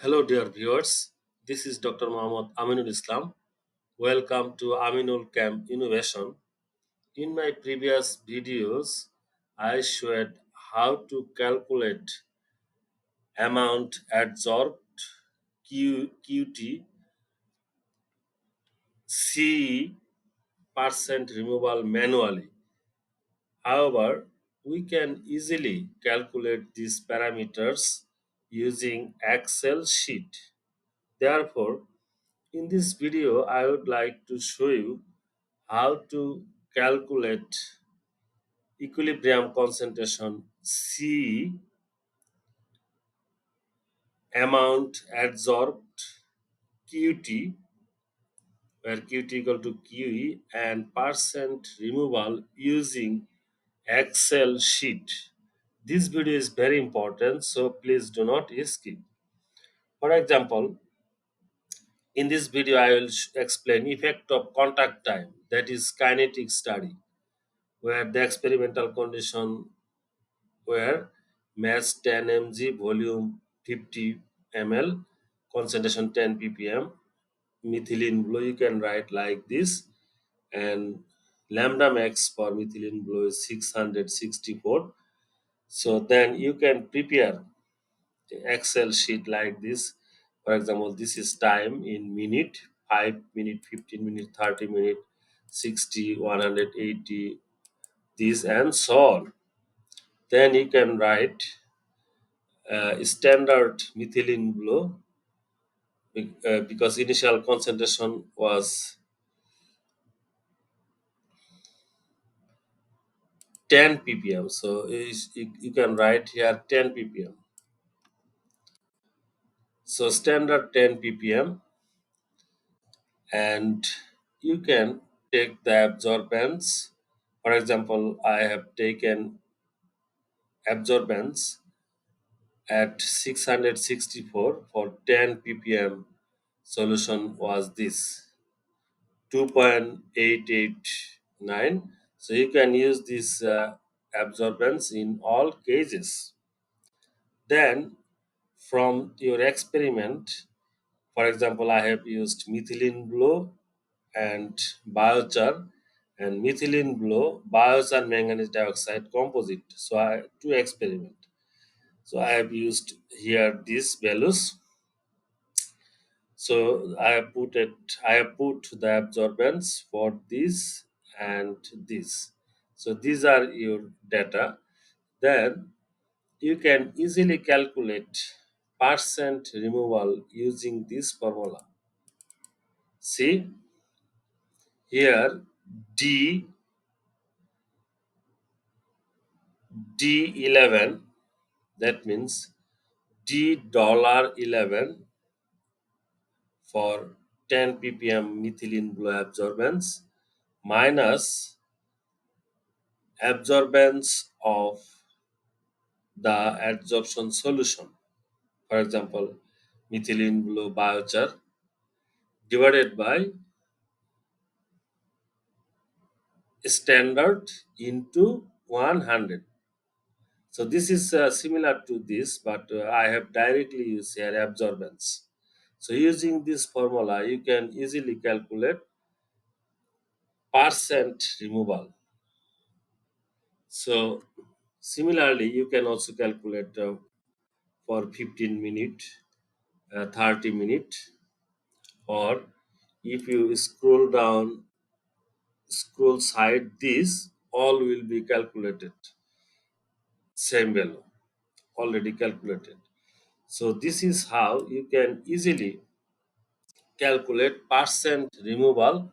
Hello, dear viewers. This is Dr. Mohammad Aminul Islam. Welcome to Aminulchem Innovation. In my previous videos, I showed how to calculate amount adsorbed, QT, CE, percent removal manually. However, we can easily calculate these parameters using Excel sheet. Therefore, in this video, I would like to show you how to calculate equilibrium concentration C, amount adsorbed QT, where QT equal to QE, and percent removal using Excel sheet. This video is very important, so please do not skip. For example, in this video, I will explain effect of contact time, that is kinetic study, where the experimental condition were mass 10 mg, volume 50 ml, concentration 10 ppm, methylene blue you can write like this, and lambda max for methylene blue is 664. So then you can prepare the Excel sheet like this. For example, this is time in minute, 5 minute, 15 minute, 30 minute, 60, 180, this and so on. Then you can write standard methylene blue because initial concentration was 10 ppm. So you can write here 10 ppm. So standard 10 ppm, and you can take the absorbance. For example, I have taken absorbance at 664 for 10 ppm. Solution was this 2.889. So you can use this absorbance in all cases. Then from your experiment, for example, I have used methylene blue and biochar, and methylene blue, biochar manganese dioxide composite. So I to experiment. So I have used here these values. So I have put the absorbance for this and this. So these are your data. Then you can easily calculate percent removal using this formula. See here D D11, that means D$11 for 10 ppm methylene blue absorbance minus absorbance of the adsorption solution. For example, methylene blue biochar divided by standard into 100. So this is similar to this, but I have directly used here absorbance. So using this formula, you can easily calculate percent removal. So similarly, you can also calculate for 15 minute, 30 minute, or if you scroll down, scroll side this, all will be calculated. Same value, already calculated. So this is how you can easily calculate percent removal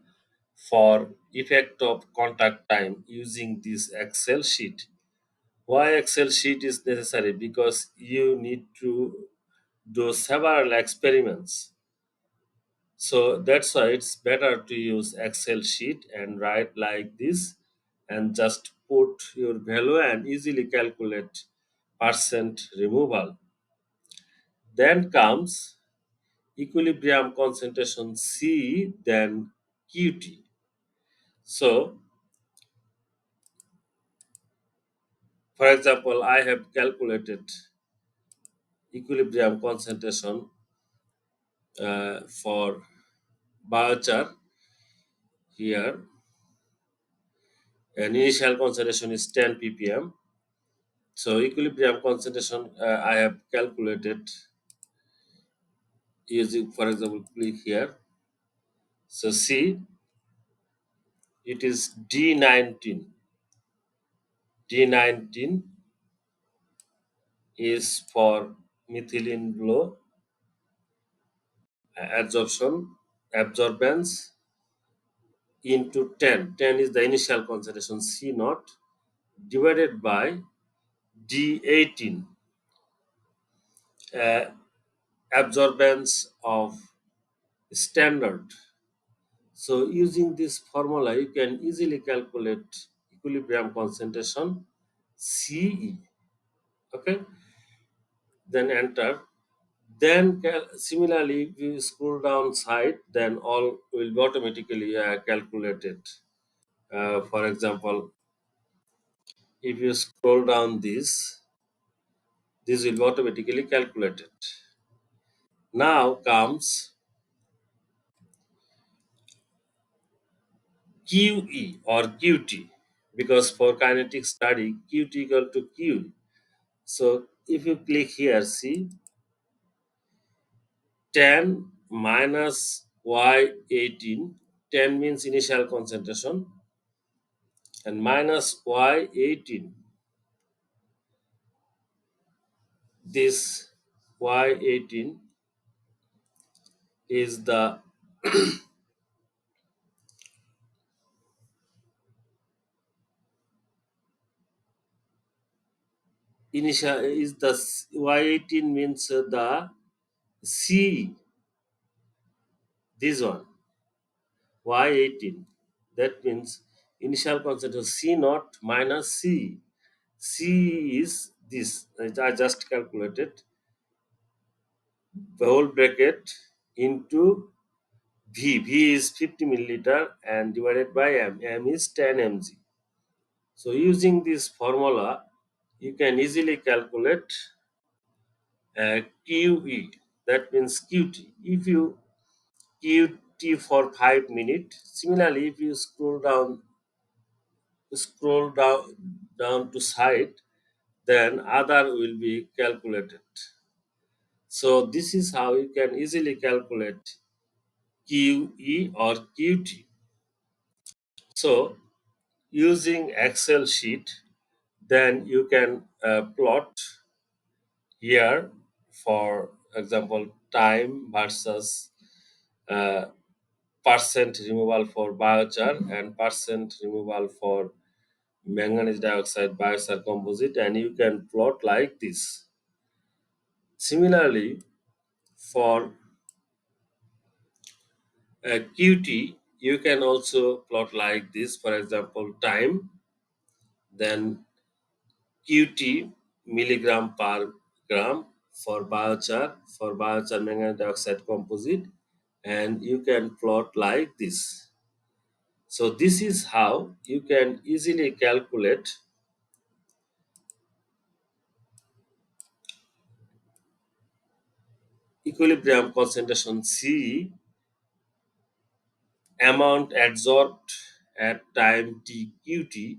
for effect of contact time using this Excel sheet. Why Excel sheet is necessary? Because you need to do several experiments. So that's why it's better to use Excel sheet and write like this and just put your value and easily calculate percent removal. Then comes equilibrium concentration C, then QT. So for example, I have calculated equilibrium concentration for biochar here, and initial concentration is 10 ppm. So equilibrium concentration I have calculated using, for example, click here. So see, it is D19. D19 is for methylene blue absorbance into 10. 10 is the initial concentration C naught divided by D18 uh, absorbance of standard. So using this formula, you can easily calculate equilibrium concentration CE. Okay, then enter. Then similarly, if you scroll down side, then all will be automatically calculated. For example, if you scroll down this will be automatically calculated. Now comes QE or QT, because for kinetic study QT equal to Q. So if you click here, see 10 minus Y18, 10 means initial concentration, and minus Y18, this Y18 is the initial, is the Y18 means the C, this one Y18, that means initial concentration C naught minus C. C is this, I just calculated, the whole bracket into V. V is 50 milliliter and divided by M. M is 10 mg. So using this formula, you can easily calculate QE. That means QT. If you QT for 5 minutes, similarly, if you scroll down to side, then other will be calculated. So this is how you can easily calculate QE or QT. So using Excel sheet, then you can plot here, for example, time versus uh, percent removal for biochar and percent removal for manganese dioxide biochar composite, and you can plot like this. Similarly, for QT, you can also plot like this. For example, time, then QT milligram per gram for biochar manganese dioxide composite, and you can plot like this. So this is how you can easily calculate equilibrium concentration C, amount adsorbed at time t QT,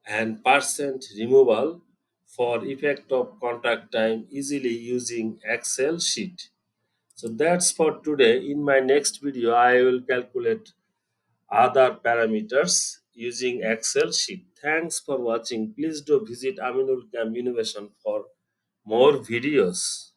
and percent removal for effect of contact time easily using Excel sheet. So that's for today. In my next video, I will calculate other parameters using Excel sheet. Thanks for watching. Please do visit Aminulchem Innovation for more videos.